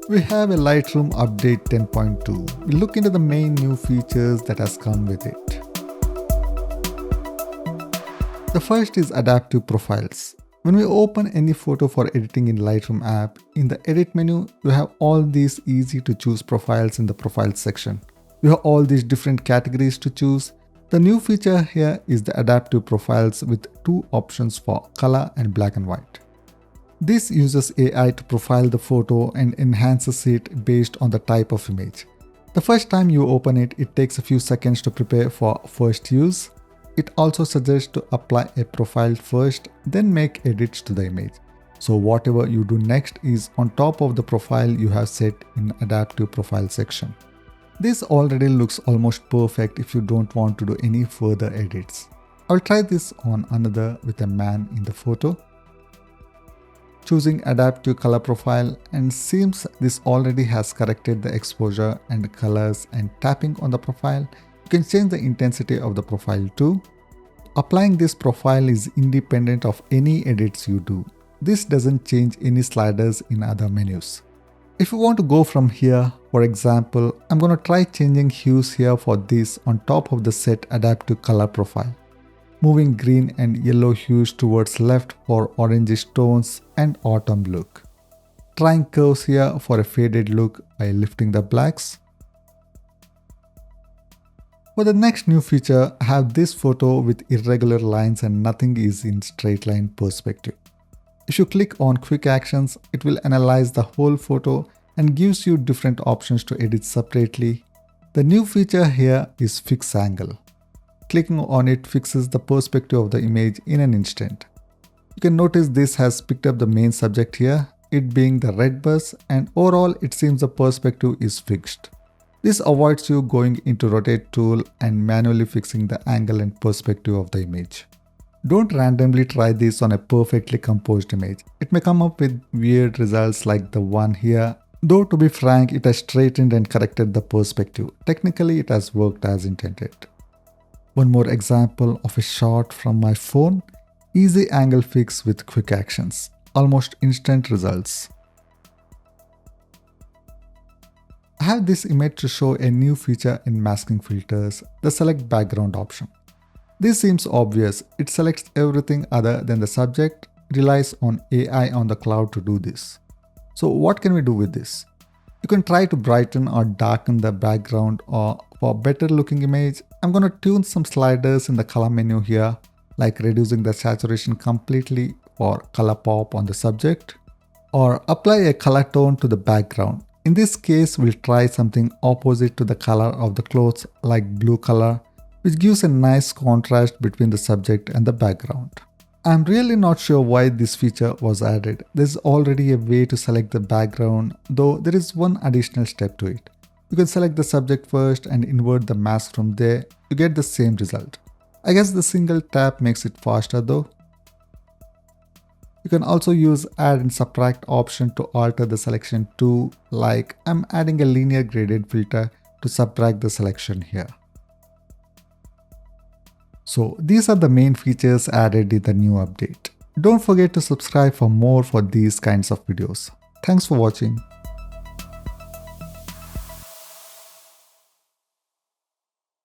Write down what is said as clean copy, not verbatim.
We have a Lightroom update 10.2. We look into the main new features that has come with it. The first is adaptive profiles. When we open any photo for editing in Lightroom app, in the edit menu, you have all these easy to choose profiles in the profiles section. You have all these different categories to choose. The new feature here is the adaptive profiles with two options for color and black and white. This uses AI to profile the photo and enhances it based on the type of image. The first time you open it, it takes a few seconds to prepare for first use. It also suggests to apply a profile first, then make edits to the image. So whatever you do next is on top of the profile you have set in adaptive profile section. This already looks almost perfect if you don't want to do any further edits. I'll try this on another with a man in the photo. Choosing adaptive color profile, and seems this already has corrected the exposure and colors, and tapping on the profile, you can change the intensity of the profile too. Applying this profile is independent of any edits you do. This doesn't change any sliders in other menus. If you want to go from here, for example, I'm going to try changing hues here for this on top of the set adaptive color profile. Moving green and yellow hues towards left for orangish tones and autumn look. Trying curves here for a faded look by lifting the blacks. For the next new feature, I have this photo with irregular lines and nothing is in straight line perspective. If you click on quick actions, it will analyze the whole photo and gives you different options to edit separately. The new feature here is fix angle. Clicking on it fixes the perspective of the image in an instant. You can notice this has picked up the main subject here, it being the red bus, and overall it seems the perspective is fixed. This avoids you going into rotate tool and manually fixing the angle and perspective of the image. Don't randomly try this on a perfectly composed image. It may come up with weird results like the one here. Though to be frank, it has straightened and corrected the perspective. Technically, it has worked as intended. One more example of a shot from my phone. Easy angle fix with quick actions. Almost instant results. I have this image to show a new feature in masking filters, the select background option. This seems obvious. It selects everything other than the subject, relies on AI on the cloud to do this. So what can we do with this? You can try to brighten or darken the background, or for a better looking image, I'm going to tune some sliders in the color menu here, like reducing the saturation completely for color pop on the subject, or apply a color tone to the background. In this case, we'll try something opposite to the color of the clothes, like blue color, which gives a nice contrast between the subject and the background. I'm really not sure why this feature was added. There's already a way to select the background, though there is one additional step to it. You can select the subject first and invert the mask from there to get the same result. I guess the single tap makes it faster though. You can also use add and subtract option to alter the selection too, like I'm adding a linear gradient filter to subtract the selection here. So these are the main features added in the new update. Don't forget to subscribe for more for these kinds of videos. Thanks for watching.